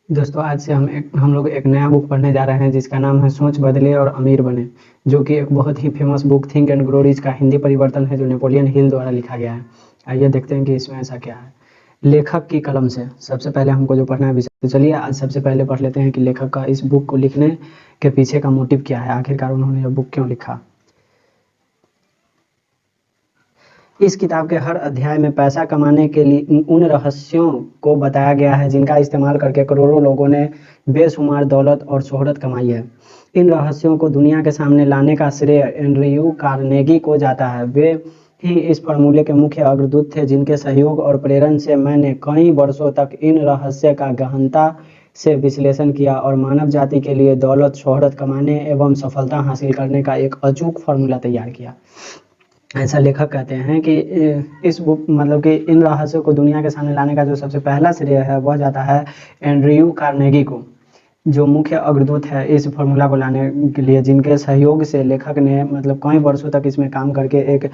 दोस्तों आज से हम लोग एक नया बुक पढ़ने जा रहे हैं जिसका नाम है सोच बदले और अमीर बने, जो कि एक बहुत ही famous book think and grow rich का हिंदी परिवर्तन है जो नेपोलियन हिल द्वारा लिखा गया है। आइए देखते हैं कि इसमें ऐसा क्या है। लेखक की कलम से सबसे पहले हमको जो पढ़ना है विषय, तो चलिए आज सबसे पहले पढ़ लेते हैं कि लेखक का इस बुक को लिखने के पीछे का मोटिव क्या है, आखिरकार उन्होंने यह बुक क्यों लिखा। इस किताब के हर अध्याय में पैसा कमाने के लिए उन रहस्यों को बताया गया है जिनका इस्तेमाल करके करोड़ों लोगों ने बेशुमार दौलत और शोहरत कमाई है। इन रहस्यों को दुनिया के सामने लाने का श्रेय एंड्रयू कार्नेगी को जाता है। वे ही इस फॉर्मूले के मुख्य अग्रदूत थे जिनके सहयोग और प्रेरण से मैंने कई वर्षों तक इन रहस्य का गहनता से विश्लेषण किया और मानव जाति के लिए दौलत शोहरत कमाने एवं सफलता हासिल करने का एक अचूक फार्मूला तैयार किया। ऐसा लेखक कहते हैं कि इस बुक मतलब कि इन रहस्यों को दुनिया के सामने लाने का जो सबसे पहला श्रेय है वह जाता है एंड्रयू कार्नेगी को, जो मुख्य अग्रदूत है इस फॉर्मूला को लाने के लिए, जिनके सहयोग से लेखक ने मतलब कई वर्षों तक इसमें काम करके एक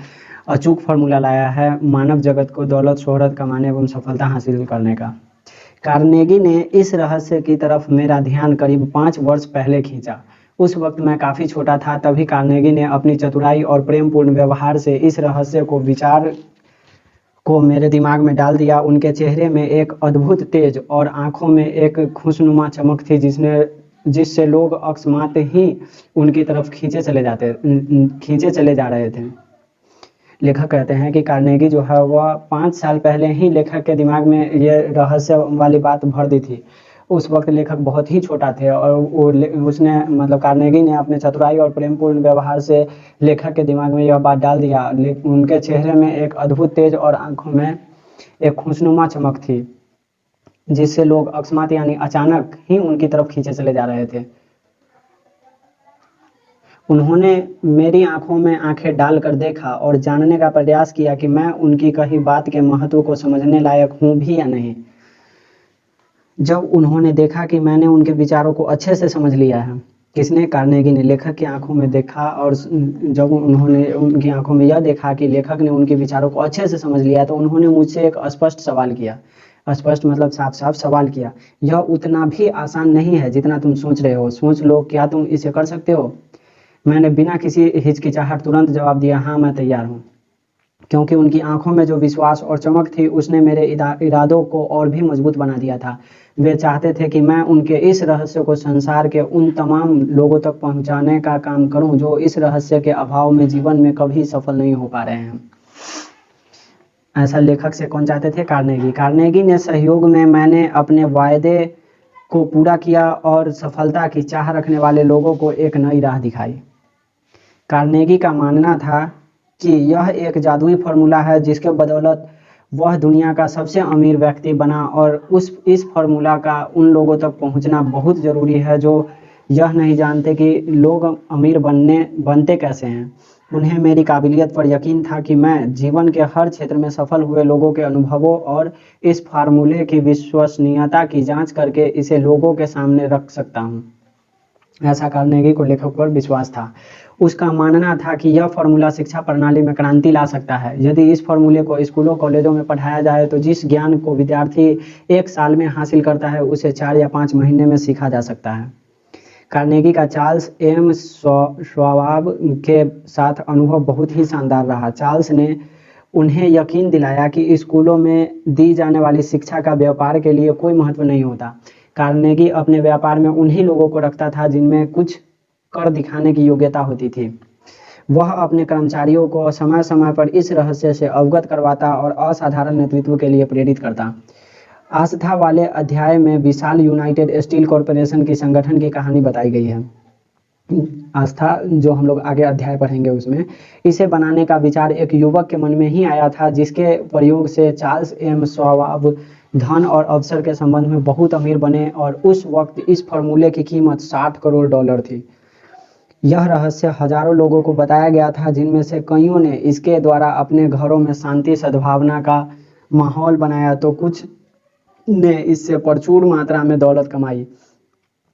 अचूक फार्मूला लाया है मानव जगत को दौलत शोहरत कमाने एवं सफलता हासिल करने का। कार्नेगी ने इस रहस्य की तरफ मेरा ध्यान करीब 5 वर्ष पहले खींचा। उस वक्त मैं काफ़ी छोटा था, तभी कार्नेगी ने अपनी चतुराई और प्रेमपूर्ण व्यवहार से इस रहस्य को विचार को मेरे दिमाग में डाल दिया। उनके चेहरे में एक अद्भुत तेज और आंखों में एक खुशनुमा चमक थी जिससे लोग अकस्मात ही उनकी तरफ खींचे चले जा रहे थे। लेखक कहते हैं कि कार्नेगी जो है वह 5 साल पहले ही लेखक के दिमाग में ये रहस्य वाली बात भर दी थी। उस वक्त लेखक बहुत ही छोटा थे और उसने मतलब कार्नेगी ने अपने चतुराई और प्रेमपूर्ण व्यवहार से लेखक के दिमाग में यह बात डाल दिया। उनके चेहरे में एक अद्भुत तेज और आंखों में एक खुशनुमा चमक थी जिससे लोग अकस्मात यानी अचानक ही उनकी तरफ खींचे चले जा रहे थे। उन्होंने मेरी आंखों में आंखें डालकर देखा और जानने का प्रयास किया कि मैं उनकी कही बात के महत्व को समझने लायक हूं भी या नहीं। जब उन्होंने देखा कि मैंने उनके विचारों को अच्छे से समझ लिया है, किसने? कार्नेगी ने लेखक की आंखों में देखा, और जब उन्होंने उनकी आंखों में यह देखा कि लेखक ने उनके विचारों को अच्छे से समझ लिया, तो उन्होंने मुझसे एक स्पष्ट सवाल किया। स्पष्ट मतलब साफ साफ सवाल किया, यह उतना भी आसान नहीं है जितना तुम सोच रहे हो। सोच लो, क्या तुम इसे कर सकते हो? मैंने बिना किसी हिचकिचाहट तुरंत जवाब दिया, हाँ मैं तैयार हूँ। क्योंकि उनकी आंखों में जो विश्वास और चमक थी उसने मेरे इरादों को और भी मजबूत बना दिया था। वे चाहते थे कि मैं उनके इस रहस्य को संसार के उन तमाम लोगों तक पहुंचाने का काम करूं जो इस रहस्य के अभाव में जीवन में कभी सफल नहीं हो पा रहे हैं। ऐसा लेखक से कौन चाहते थे? कार्नेगी। कार्नेगी ने सहयोग में मैंने अपने वायदे को पूरा किया और सफलता की चाह रखने वाले लोगों को एक नई राह दिखाई। कार्नेगी का मानना था कि यह एक जादुई फार्मूला है जिसके बदौलत वह दुनिया का सबसे अमीर व्यक्ति बना, और इस फार्मूला का उन लोगों तक पहुंचना बहुत ज़रूरी है जो यह नहीं जानते कि लोग अमीर बनते कैसे हैं। उन्हें मेरी काबिलियत पर यकीन था कि मैं जीवन के हर क्षेत्र में सफल हुए लोगों के अनुभवों और इस फार्मूले की विश्वसनीयता की जांच करके इसे लोगों के सामने रख सकता हूँ। ऐसा कार्नेगी को लेखक पर विश्वास था। उसका मानना था कि यह फार्मूला शिक्षा प्रणाली में क्रांति ला सकता है। यदि इस फार्मूले को स्कूलों कॉलेजों में पढ़ाया जाए तो जिस ज्ञान को विद्यार्थी 1 साल में हासिल करता है उसे 4 या 5 महीने में सीखा जा सकता है। कार्नेगी का चार्ल्स एम श्वाब के साथ अनुभव बहुत ही शानदार रहा। चार्ल्स ने उन्हें यकीन दिलाया कि स्कूलों में दी जाने वाली शिक्षा का व्यापार के लिए कोई महत्व नहीं होता। कार्नेगी अपने व्यापार में उन्हीं लोगों को रखता था जिनमें कुछ कर दिखाने की योग्यता होती थी। वह अपने कर्मचारियों को समय समय पर इस रहस्य से अवगत करवाता और असाधारण नेतृत्व के लिए प्रेरित करता। आस्था वाले अध्याय में विशाल यूनाइटेड स्टील कॉरपोरेशन की संगठन की कहानी बताई गई है। आस्था जो हम लोग आगे अध्याय पढ़ेंगे उसमें, इसे बनाने का विचार एक युवक के मन में ही आया था जिसके प्रयोग से चार्ल्स एम श्वाब धन और अवसर के संबंध में बहुत अमीर बने, और उस वक्त इस फार्मूले की कीमत $60 करोड़ थी। यह रहस्य हजारों लोगों को बताया गया था जिनमें से कईयों ने इसके द्वारा अपने घरों में शांति सद्भावना का माहौल बनाया तो कुछ ने इससे प्रचुर मात्रा में दौलत कमाई।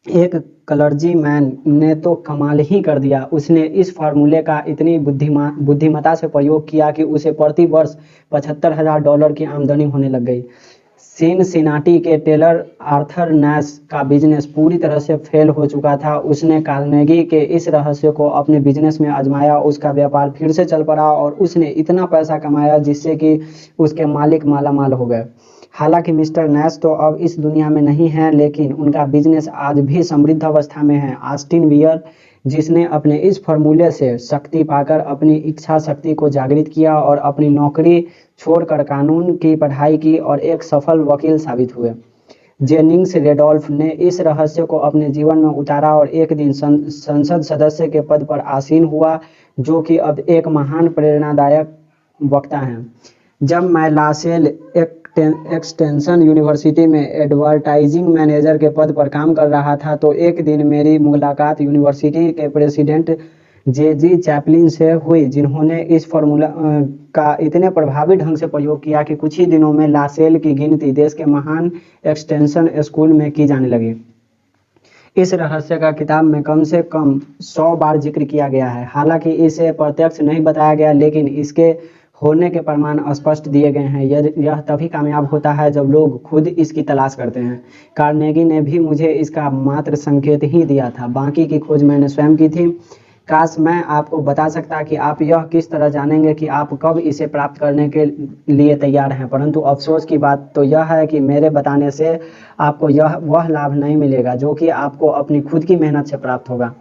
एक क्लर्जी मैन ने तो कमाल ही कर दिया। उसने इस फार्मूले का इतनी बुद्धिमता से प्रयोग किया कि उसे प्रति वर्ष $75,000 की आमदनी होने लग गई। सिनसिनाटी के टेलर आर्थर नैश का बिजनेस पूरी तरह से फेल हो चुका था। उसने कार्नेगी के इस रहस्य को अपने बिजनेस में आजमाया, उसका व्यापार फिर से चल पड़ा और उसने इतना पैसा कमाया जिससे कि उसके मालिक मालामाल हो गए। हालांकि मिस्टर नैश तो अब इस दुनिया में नहीं है, लेकिन उनका बिजनेस आज भी समृद्ध अवस्था में है। ऑस्टिन वियर, जिसने अपने इस फॉर्मूले से शक्ति पाकर अपनी इच्छा शक्ति को जागृत किया और अपनी नौकरी छोड़कर कानून की पढ़ाई की और एक सफल वकील साबित हुए। जेनिंग्स रेडोल्फ ने इस रहस्य को अपने जीवन में उतारा और एक दिन संसद सदस्य के पद पर आसीन हुआ, जो कि अब एक महान प्रेरणादायक वक्ता हैं। जब मैं लासेल एक्सटेंशन यूनिवर्सिटी में एडवर्टाइजिंग मैनेजर के पद पर काम कर रहा था, तो एक दिन मेरी मुलाकात यूनिवर्सिटी के प्रेसिडेंट जे.जी. चैपलिन से हुई, जिन्होंने इस फॉर्मूला का इतने प्रभावी ढंग से प्रयोग किया कि कुछ ही दिनों में लासेल की गिनती देश के महान एक्सटेंशन स्कूल में की जाने लगी। इस रहस्य का किताब में कम से कम 100 बार जिक्र किया गया है। हालांकि इसे प्रत्यक्ष नहीं बताया गया, लेकिन इसके होने के प्रमाण स्पष्ट दिए गए हैं। यह तभी कामयाब होता है जब लोग खुद इसकी तलाश करते हैं। कार्नेगी ने भी मुझे इसका मात्र संकेत ही दिया था, बाकी की खोज मैंने स्वयं की थी। काश मैं आपको बता सकता कि आप यह किस तरह जानेंगे कि आप कब इसे प्राप्त करने के लिए तैयार हैं, परंतु अफसोस की बात तो यह है कि मेरे बताने से आपको वह लाभ नहीं मिलेगा जो कि आपको अपनी खुद की मेहनत से प्राप्त होगा।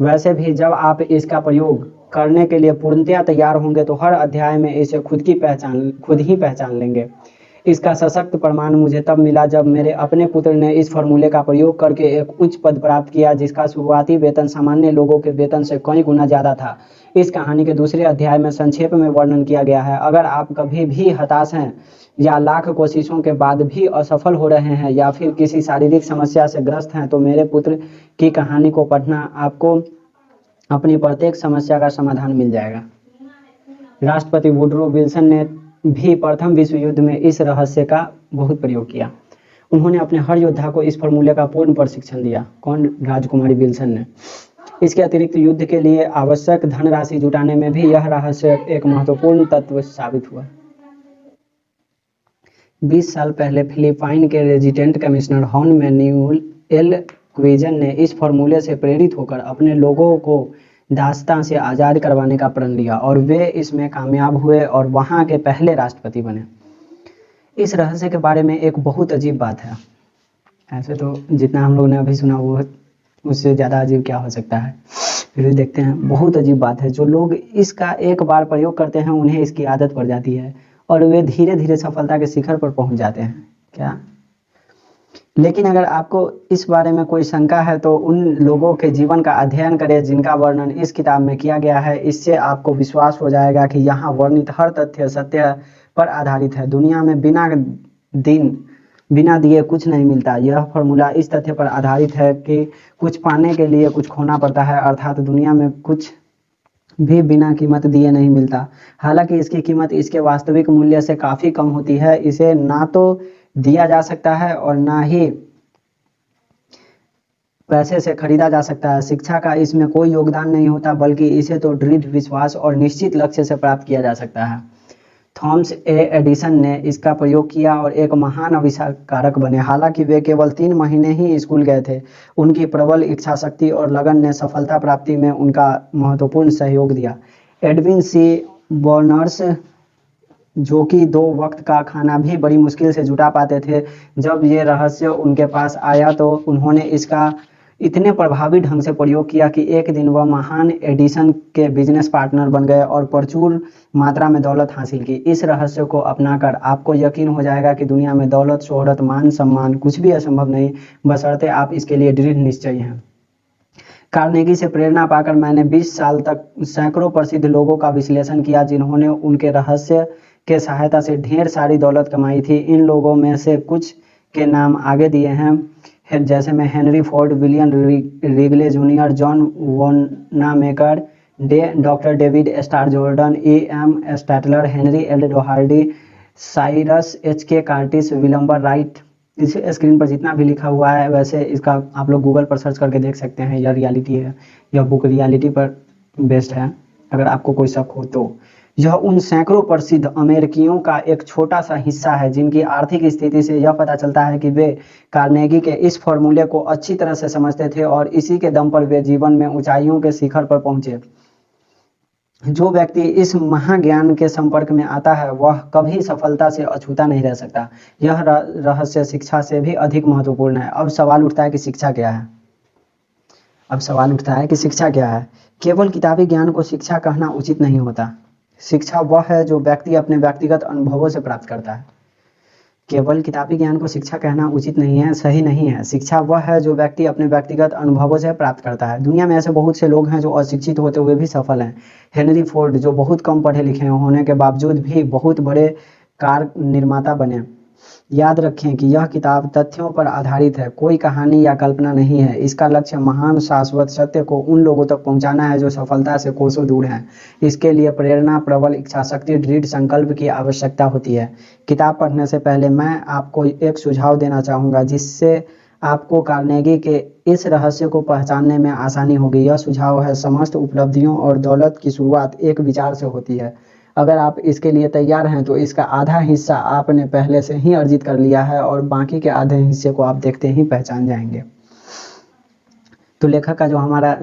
वैसे भी जब आप इसका प्रयोग करने के लिए पूर्णतया तैयार होंगे तो हर अध्याय में इसे खुद ही पहचान लेंगे। इसका सशक्त प्रमाण मुझे तब मिला जब मेरे अपने पुत्र ने इस फॉर्मूले का प्रयोग करके एक उच्च पद प्राप्त किया, जिसका शुरुआती वेतन सामान्य लोगों के वेतन से कई गुना ज्यादा था। इस कहानी के दूसरे अध्याय में संक्षेप में वर्णन किया गया है। अगर आप कभी भी हताश हैं या लाख कोशिशों के बाद भी असफल हो रहे हैं या फिर किसी शारीरिक समस्या से ग्रस्त हैं, तो मेरे पुत्र की कहानी को पढ़ना आपको अपनी प्रत्येक समस्या का समाधान मिल जाएगा। राष्ट्रपति वुडरो विल्सन ने भी प्रथम विश्व युद्ध में इस रहस्य का बहुत प्रयोग किया। उन्होंने अपने हर योद्धा को इस फॉर्मूले का पूर्ण प्रशिक्षण दिया। कौन? राजकुमारी विल्सन ने। इसके अतिरिक्त युद्ध के लिए आवश्यक धनराशि जुटाने में भी यह रहस्य एक महत्वपूर्ण तत्व साबित हुआ। 20 साल पहले फिलीपाइन के resident commissioner hon Manuel L Quezon ने इस फॉर्मूले से प्रेरित होकर अपने लोगों को दास्तां से आज़ाद करवाने का प्रण लिया और वे इसमें कामयाब हुए और वहां के पहले राष्ट्रपति बने। इस रहस्य के बारे में एक बहुत अजीब बात है। ऐसे तो जितना हम लोगों ने अभी सुना वो उससे ज़्यादा अजीब क्या हो सकता है, फिर भी देखते हैं। बहुत अजीब बात है। जो लोग इसका एक बार प्रयोग करते हैं उन्हें इसकी आदत पड़ जाती है और वे धीरे धीरे सफलता के शिखर पर पहुंच जाते हैं। क्या? लेकिन अगर आपको इस बारे में कोई शंका है तो उन लोगों के जीवन का अध्ययन करें जिनका वर्णन इस किताब में किया गया है। इससे आपको विश्वास हो जाएगा कि यहाँ वर्णित हर तथ्य सत्य पर आधारित है। दुनिया में बिना दिए कुछ नहीं मिलता। यह फॉर्मूला इस तथ्य पर आधारित है कि कुछ पाने के लिए कुछ खोना पड़ता है, अर्थात दुनिया में कुछ भी बिना कीमत दिए नहीं मिलता। हालांकि इसकी कीमत इसके वास्तविक मूल्य से काफी कम होती है। इसे ना तो दिया जा सकता है और ना ही पैसे से खरीदा जा सकता है। शिक्षा का इसमें कोई योगदान नहीं होता, बल्कि इसे तो दृढ़ विश्वास और निश्चित लक्ष्य से प्राप्त किया जा सकता है। थॉमस ए एडिसन ने इसका प्रयोग किया और एक महान आविष्कारक बने। हालांकि वे केवल 3 महीने ही स्कूल गए थे। उनकी प्रबल इच्छा शक्ति और लगन ने सफलता प्राप्ति में उनका महत्वपूर्ण सहयोग दिया। एडविन सी बर्नर्स, जो कि 2 वक्त का खाना भी बड़ी मुश्किल से जुटा पाते थे, जब ये रहस्य उनके पास आया तो उन्होंने इसका इतने प्रभावी ढंग से प्रयोग किया कि एक दिन वह महान एडिसन के बिजनेस पार्टनर बन गए और प्रचुर मात्रा में दौलत हासिल की। इस रहस्य को अपनाकर आपको यकीन हो जाएगा कि दुनिया में दौलत, शोहरत, मान सम्मान कुछ भी असंभव नहीं, बशर्ते आप इसके लिए दृढ़ निश्चयी हैं। कार्नेगी से प्रेरणा पाकर मैंने 20 साल तक सैकड़ों प्रसिद्ध लोगों का विश्लेषण किया जिन्होंने उनके रहस्य के सहायता से ढेर सारी दौलत कमाई थी। इन लोगों में से कुछ के नाम आगे दिए हैं, जैसे में Henry Ford, William Wrigley junior, John Wanamaker, doctor David Starr Jordan, E.M. Statler, Henry L Doherty, Cyrus H.K. Curtis, Wilbur Wright. इस स्क्रीन पर जितना भी लिखा हुआ है वैसे इसका आप लोग गूगल पर सर्च करके देख सकते हैं। यह रियलिटी है, यह बुक रियलिटी पर बेस्ड है, अगर आपको कोई शक हो तो। यह उन सैकड़ों प्रसिद्ध अमेरिकियों का एक छोटा सा हिस्सा है जिनकी आर्थिक स्थिति से यह पता चलता है कि वे कार्नेगी के इस फॉर्मूले को अच्छी तरह से समझते थे और इसी के दम पर वे जीवन में ऊंचाइयों के शिखर पर पहुंचे। जो व्यक्ति इस महाज्ञान के संपर्क में आता है वह कभी सफलता से अछूता नहीं रह सकता। यह रहस्य शिक्षा से भी अधिक महत्वपूर्ण है। अब सवाल उठता है कि शिक्षा क्या है। केवल किताबी ज्ञान को शिक्षा कहना उचित नहीं होता। शिक्षा वह है जो व्यक्ति अपने व्यक्तिगत अनुभवों से प्राप्त करता है। केवल किताबी ज्ञान को शिक्षा कहना उचित नहीं है, सही नहीं है। शिक्षा वह है जो व्यक्ति अपने व्यक्तिगत अनुभवों से प्राप्त करता है। दुनिया में ऐसे बहुत से लोग हैं जो अशिक्षित होते हुए भी सफल हैं। हेनरी फोर्ड जो बहुत कम पढ़े लिखे होने के बावजूद भी बहुत बड़े कार निर्माता बने। याद रखें कि यह किताब तथ्यों पर आधारित है, कोई कहानी या कल्पना नहीं है। इसका लक्ष्य महान शाश्वत सत्य को उन लोगों तक पहुंचाना है जो सफलता से कोसों दूर हैं। इसके लिए प्रेरणा, प्रबल इच्छाशक्ति, दृढ़ संकल्प की आवश्यकता होती है। किताब पढ़ने से पहले मैं आपको एक सुझाव देना चाहूँगा जिससे आपको कार्नेगी के इस रहस्य को पहचानने में आसानी होगी। यह सुझाव है, समस्त उपलब्धियों और दौलत की शुरुआत एक विचार से होती है। अगर आप इसके लिए तैयार हैं तो इसका आधा हिस्सा आपने पहले से ही अर्जित कर लिया है और बाकी के आधे हिस्से को आप देखते ही पहचान जाएंगे। तो लेखक का जो हमारा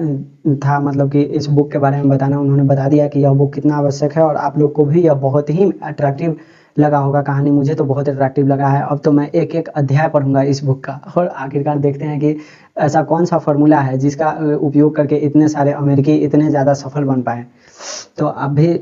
था मतलब कि इस बुक के बारे में बताना, उन्होंने बता दिया कि यह बुक कितना आवश्यक है और आप लोग को भी यह बहुत ही अट्रैक्टिव लगा होगा। कहानी मुझे तो बहुत अट्रैक्टिव लगा है। अब तो मैं एक एक अध्याय पढ़ूंगा इस बुक का और आखिरकार देखते हैं कि ऐसा कौन सा फॉर्मूला है जिसका उपयोग करके इतने सारे अमेरिकी इतने ज़्यादा सफल बन पाए। तो आप भी